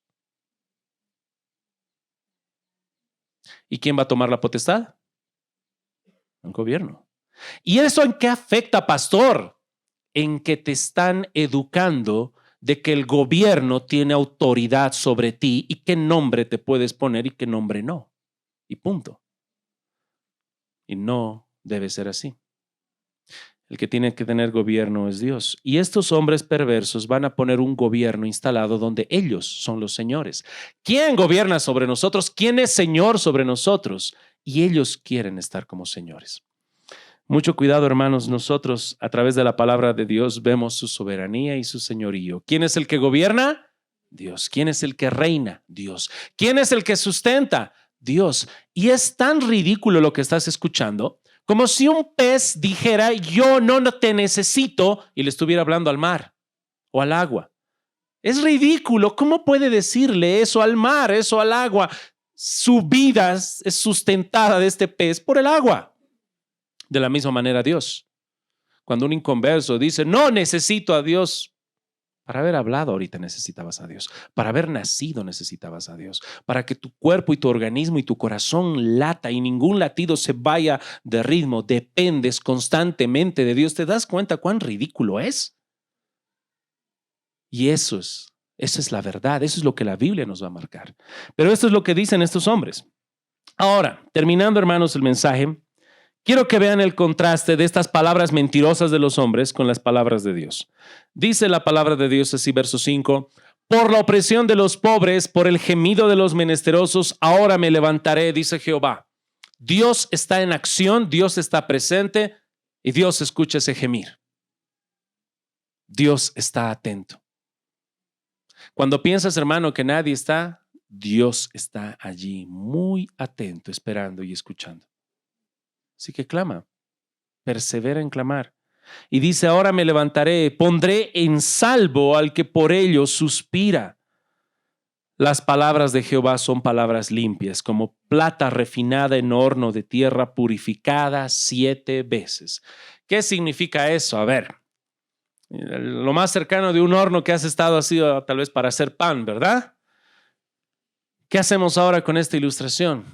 ¿Y quién va a tomar la potestad? El gobierno. ¿Y eso en qué afecta, pastor? En que te están educando de que el gobierno tiene autoridad sobre ti y qué nombre te puedes poner y qué nombre no. Y punto. Y no debe ser así. El que tiene que tener gobierno es Dios. Y estos hombres perversos van a poner un gobierno instalado donde ellos son los señores. ¿Quién gobierna sobre nosotros? ¿Quién es señor sobre nosotros? Y ellos quieren estar como señores. Mucho cuidado, hermanos. Nosotros, a través de la palabra de Dios, vemos su soberanía y su señorío. ¿Quién es el que gobierna? Dios. ¿Quién es el que reina? Dios. ¿Quién es el que sustenta? Dios. Y es tan ridículo lo que estás escuchando, como si un pez dijera, yo no te necesito, y le estuviera hablando al mar o al agua. Es ridículo. ¿Cómo puede decirle eso al mar, eso al agua? Su vida es sustentada de este pez por el agua. De la misma manera Dios. Cuando un inconverso dice, no necesito a Dios, para haber hablado ahorita necesitabas a Dios, para haber nacido necesitabas a Dios, para que tu cuerpo y tu organismo y tu corazón lata y ningún latido se vaya de ritmo, dependes constantemente de Dios. ¿Te das cuenta cuán ridículo es? Y esa es la verdad, eso es lo que la Biblia nos va a marcar. Pero esto es lo que dicen estos hombres. Ahora, terminando, hermanos, el mensaje, quiero que vean el contraste de estas palabras mentirosas de los hombres con las palabras de Dios. Dice la palabra de Dios así, verso 5, por la opresión de los pobres, por el gemido de los menesterosos, ahora me levantaré, dice Jehová. Dios está en acción, Dios está presente y Dios escucha ese gemir. Dios está atento. Cuando piensas, hermano, que nadie está, Dios está allí muy atento, esperando y escuchando. Así que clama, persevera en clamar. Y dice, ahora me levantaré, pondré en salvo al que por ello suspira. Las palabras de Jehová son palabras limpias, como plata refinada en horno de tierra purificada 7 veces. ¿Qué significa eso? A ver, lo más cercano de un horno que has estado ha sido tal vez para hacer pan, ¿verdad? ¿Qué hacemos ahora con esta ilustración?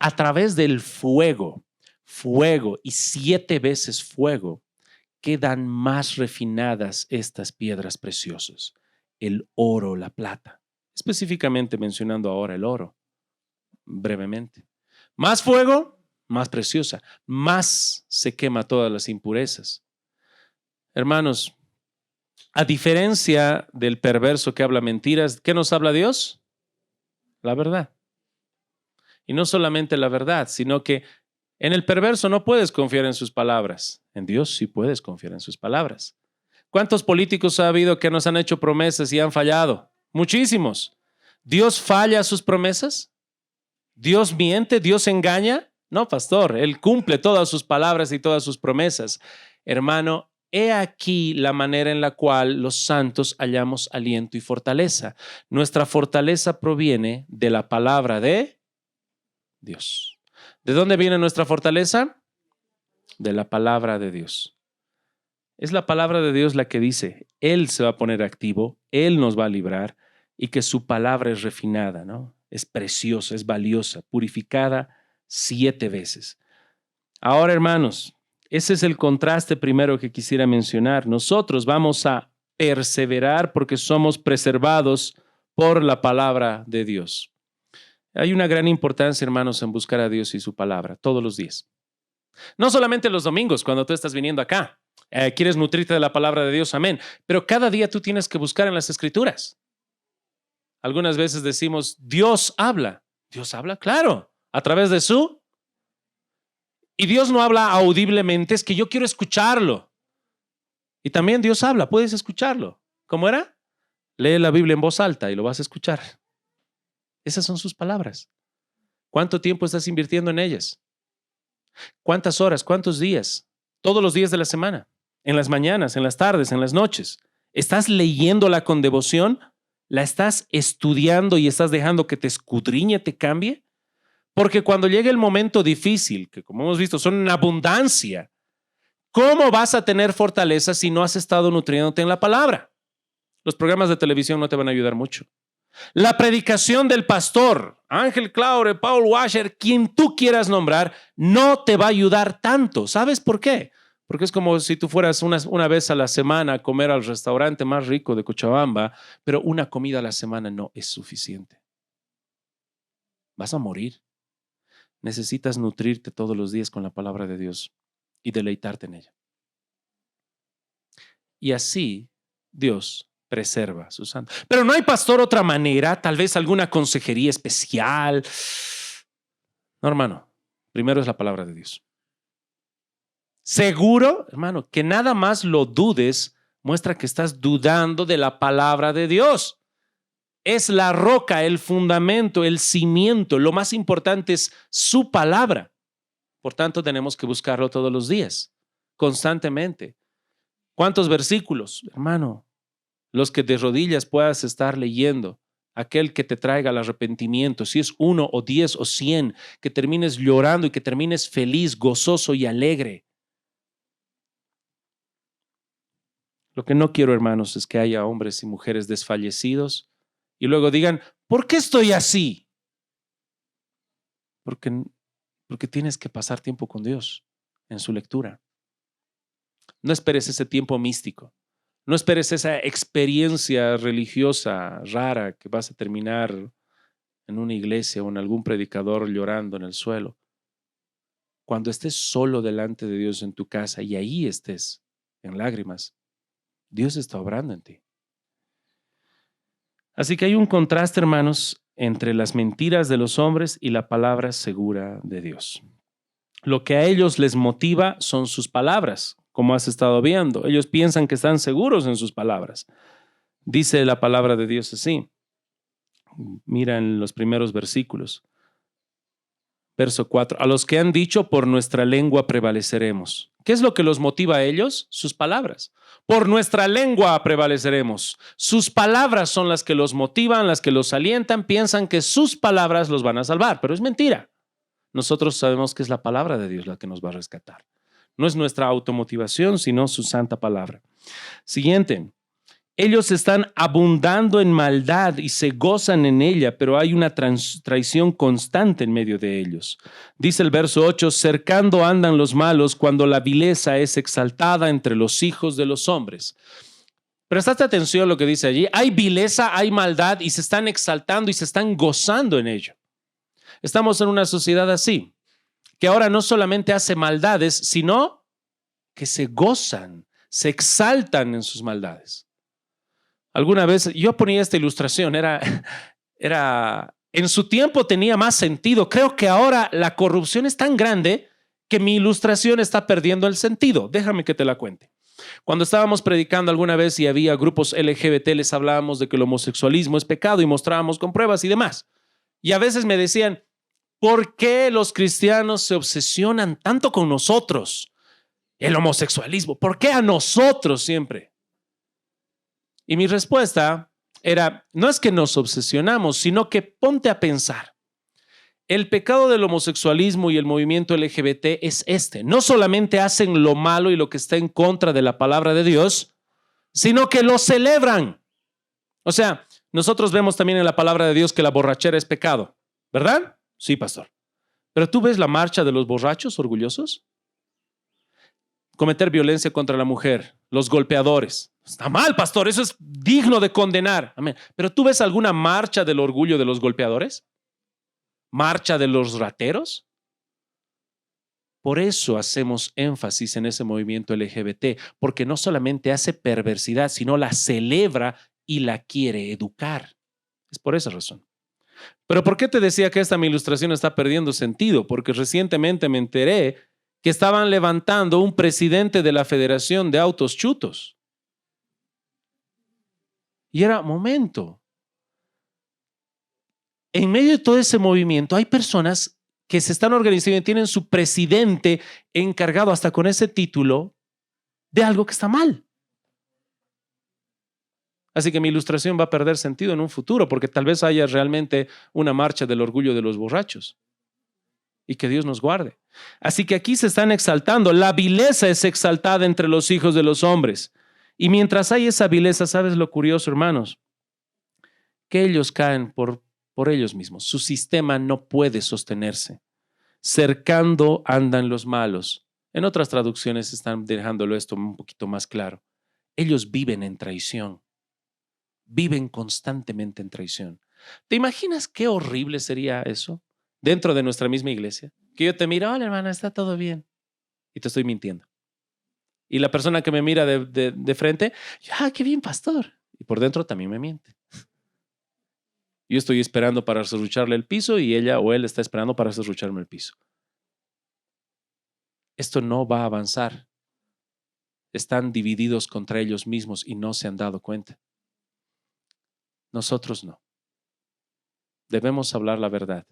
A través del fuego y 7 veces fuego, quedan más refinadas estas piedras preciosas, el oro, la plata, específicamente mencionando ahora el oro. brevemente. Más fuego, más preciosa. Más se quema todas las impurezas. Hermanos, a diferencia del perverso que habla mentiras, ¿qué nos habla Dios? La verdad. Y no solamente la verdad, sino que en el perverso no puedes confiar en sus palabras. En Dios sí puedes confiar en sus palabras. ¿Cuántos políticos ha habido que nos han hecho promesas y han fallado? Muchísimos. ¿Dios falla sus promesas? ¿Dios miente? ¿Dios engaña? No, pastor, Él cumple todas sus palabras y todas sus promesas. Hermano, he aquí la manera en la cual los santos hallamos aliento y fortaleza. Nuestra fortaleza proviene de la palabra de Dios. ¿De dónde viene nuestra fortaleza? De la palabra de Dios. Es la palabra de Dios la que dice, Él se va a poner activo, Él nos va a librar y que su palabra es refinada, ¿no? Es preciosa, es valiosa, purificada 7 veces. Ahora, hermanos, ese es el contraste primero que quisiera mencionar. Nosotros vamos a perseverar porque somos preservados por la palabra de Dios. Hay una gran importancia, hermanos, en buscar a Dios y su palabra todos los días. No solamente los domingos, cuando tú estás viniendo acá. Quieres nutrirte de la palabra de Dios, amén. Pero cada día tú tienes que buscar en las Escrituras. Algunas veces decimos, Dios habla. ¿Dios habla? Claro, a través de su... Y Dios no habla audiblemente, es que yo quiero escucharlo. Y también Dios habla, puedes escucharlo. ¿Cómo era? Lee la Biblia en voz alta y lo vas a escuchar. Esas son sus palabras. ¿Cuánto tiempo estás invirtiendo en ellas? ¿Cuántas horas? ¿Cuántos días? Todos los días de la semana. En las mañanas, en las tardes, en las noches. ¿Estás leyéndola con devoción? ¿La estás estudiando y estás dejando que te escudriñe, te cambie? Porque cuando llegue el momento difícil, que como hemos visto son en abundancia, ¿cómo vas a tener fortaleza si no has estado nutriéndote en la palabra? Los programas de televisión no te van a ayudar mucho. La predicación del pastor, Ángel Claure, Paul Washer, quien tú quieras nombrar, no te va a ayudar tanto. ¿Sabes por qué? Porque es como si tú fueras una vez a la semana a comer al restaurante más rico de Cochabamba, pero una comida a la semana no es suficiente. Vas a morir. Necesitas nutrirte todos los días con la palabra de Dios y deleitarte en ella. Y así Dios preserva su santo. Pero no hay, pastor, otra manera, tal vez alguna consejería especial. No, hermano, primero es la palabra de Dios. Seguro, hermano, que nada más lo dudes muestra que estás dudando de la palabra de Dios. Es la roca, el fundamento, el cimiento. Lo más importante es su palabra. Por tanto, tenemos que buscarlo todos los días, constantemente. ¿Cuántos versículos, hermano? Los que de rodillas puedas estar leyendo. Aquel que te traiga el arrepentimiento, si es 1 o 10 o 100, que termines llorando y que termines feliz, gozoso y alegre. Lo que no quiero, hermanos, es que haya hombres y mujeres desfallecidos y luego digan, ¿por qué estoy así? Porque tienes que pasar tiempo con Dios en su lectura. No esperes ese tiempo místico. No esperes esa experiencia religiosa rara que vas a terminar en una iglesia o en algún predicador llorando en el suelo. Cuando estés solo delante de Dios en tu casa y ahí estés en lágrimas, Dios está obrando en ti. Así que hay un contraste, hermanos, entre las mentiras de los hombres y la palabra segura de Dios. Lo que a ellos les motiva son sus palabras, como has estado viendo. Ellos piensan que están seguros en sus palabras. Dice la palabra de Dios así. Mira en los primeros versículos. Verso 4. A los que han dicho, por nuestra lengua prevaleceremos. ¿Qué es lo que los motiva a ellos? Sus palabras. Por nuestra lengua prevaleceremos. Sus palabras son las que los motivan, las que los alientan. Piensan que sus palabras los van a salvar, pero es mentira. Nosotros sabemos que es la palabra de Dios la que nos va a rescatar. No es nuestra automotivación, sino su santa palabra. Siguiente. Ellos están abundando en maldad y se gozan en ella, pero hay una traición constante en medio de ellos. Dice el verso 8, cercando andan los malos cuando la vileza es exaltada entre los hijos de los hombres. Prestate atención a lo que dice allí. Hay vileza, hay maldad y se están exaltando y se están gozando en ello. Estamos en una sociedad así, que ahora no solamente hace maldades, sino que se gozan, se exaltan en sus maldades. Alguna vez yo ponía esta ilustración, en su tiempo tenía más sentido. Creo que ahora la corrupción es tan grande que mi ilustración está perdiendo el sentido. Déjame que te la cuente. Cuando estábamos predicando alguna vez y había grupos LGBT, les hablábamos de que el homosexualismo es pecado y mostrábamos con pruebas y demás. Y a veces me decían, ¿por qué los cristianos se obsesionan tanto con nosotros? El homosexualismo, ¿por qué a nosotros siempre? Y mi respuesta era, no es que nos obsesionamos, sino que ponte a pensar. El pecado del homosexualismo y el movimiento LGBT es este. No solamente hacen lo malo y lo que está en contra de la palabra de Dios, sino que lo celebran. O sea, nosotros vemos también en la palabra de Dios que la borrachera es pecado, ¿verdad? Sí, pastor. Pero ¿tú ves la marcha de los borrachos orgullosos? Cometer violencia contra la mujer, los golpeadores. Está mal, pastor, eso es digno de condenar. Amén. Pero ¿tú ves alguna marcha del orgullo de los golpeadores? ¿Marcha de los rateros? Por eso hacemos énfasis en ese movimiento LGBT, porque no solamente hace perversidad, sino la celebra y la quiere educar. Es por esa razón. Pero ¿por qué te decía que esta mi ilustración está perdiendo sentido? Porque recientemente me enteré que estaban levantando un presidente de la Federación de Autos Chutos. Y era, momento. En medio de todo ese movimiento hay personas que se están organizando y tienen su presidente encargado hasta con ese título de algo que está mal. Así que mi ilustración va a perder sentido en un futuro porque tal vez haya realmente una marcha del orgullo de los borrachos. Y que Dios nos guarde. Así que aquí se están exaltando. La vileza es exaltada entre los hijos de los hombres. Y mientras hay esa vileza, ¿sabes lo curioso, hermanos? Que ellos caen por ellos mismos. Su sistema no puede sostenerse. Cercando andan los malos. En otras traducciones están dejándolo esto un poquito más claro. Ellos viven en traición. Viven constantemente en traición. ¿Te imaginas qué horrible sería eso? Dentro de nuestra misma iglesia, que yo te miro, hola hermana, está todo bien, y te estoy mintiendo. Y la persona que me mira de frente, qué bien, pastor, y por dentro también me miente. Yo estoy esperando para serrucharle el piso y ella o él está esperando para serrucharme el piso. Esto no va a avanzar. Están divididos contra ellos mismos y no se han dado cuenta. Nosotros no. Debemos hablar la verdad.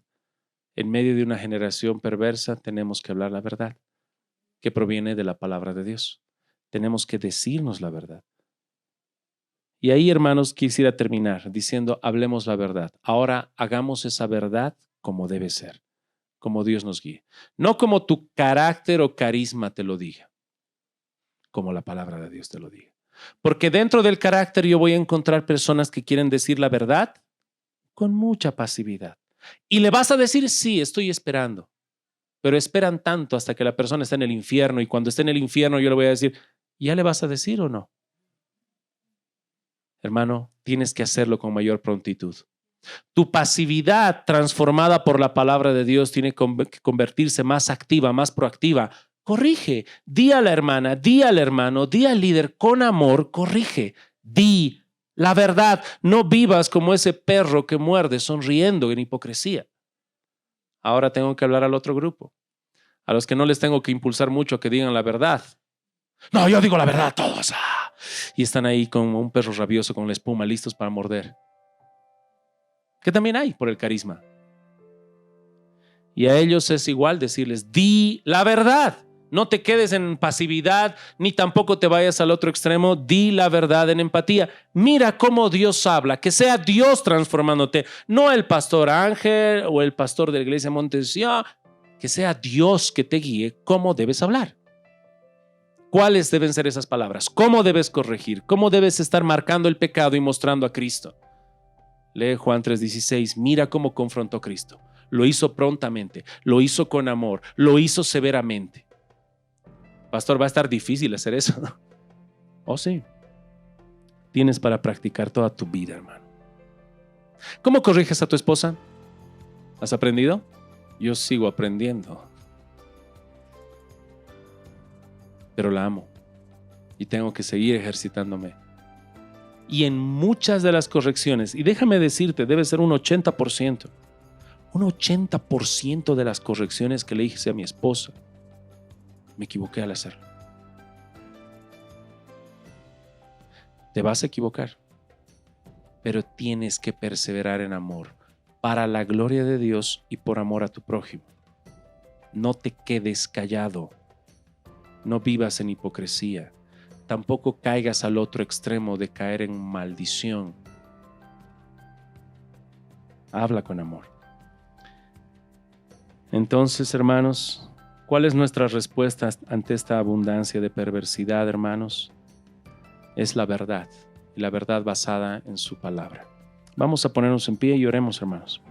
En medio de una generación perversa tenemos que hablar la verdad que proviene de la palabra de Dios. Tenemos que decirnos la verdad. Y ahí, hermanos, quisiera terminar diciendo, hablemos la verdad. Ahora hagamos esa verdad como debe ser, como Dios nos guíe. No como tu carácter o carisma te lo diga, como la palabra de Dios te lo diga. Porque dentro del carácter yo voy a encontrar personas que quieren decir la verdad con mucha pasividad. Y le vas a decir, sí, estoy esperando. Pero esperan tanto hasta que la persona está en el infierno y cuando esté en el infierno yo le voy a decir, ¿ya le vas a decir o no? Hermano, tienes que hacerlo con mayor prontitud. Tu pasividad transformada por la palabra de Dios tiene que convertirse más activa, más proactiva. Corrige, di a la hermana, di al hermano, di al líder con amor, corrige, di la verdad. No vivas como ese perro que muerde sonriendo en hipocresía. Ahora tengo que hablar al otro grupo, a los que no les tengo que impulsar mucho a que digan la verdad. No, yo digo la verdad a todos. Y están ahí como un perro rabioso con la espuma listos para morder. Que también hay por el carisma. Y a ellos es igual decirles, di la verdad. No te quedes en pasividad, ni tampoco te vayas al otro extremo. Di la verdad en empatía. Mira cómo Dios habla, que sea Dios transformándote, no el pastor Ángel o el pastor de la iglesia Montesión, que sea Dios que te guíe cómo debes hablar. ¿Cuáles deben ser esas palabras? ¿Cómo debes corregir? ¿Cómo debes estar marcando el pecado y mostrando a Cristo? Lee Juan 3:16, mira cómo confrontó a Cristo. Lo hizo prontamente, lo hizo con amor, lo hizo severamente. Pastor, va a estar difícil hacer eso, ¿no? Oh, sí. Tienes para practicar toda tu vida, hermano. ¿Cómo corriges a tu esposa? ¿Has aprendido? Yo sigo aprendiendo, pero la amo y tengo que seguir ejercitándome. Y en muchas de las correcciones, y déjame decirte, debe ser un 80%, un 80% de las correcciones que le hice a mi esposa, me equivoqué al hacerlo. Te vas a equivocar, pero tienes que perseverar en amor, para la gloria de Dios y por amor a tu prójimo. No te quedes callado, no vivas en hipocresía, tampoco caigas al otro extremo de caer en maldición. Habla con amor. Entonces, hermanos, ¿cuál es nuestra respuesta ante esta abundancia de perversidad, hermanos? Es la verdad, y la verdad basada en su palabra. Vamos a ponernos en pie y oremos, hermanos.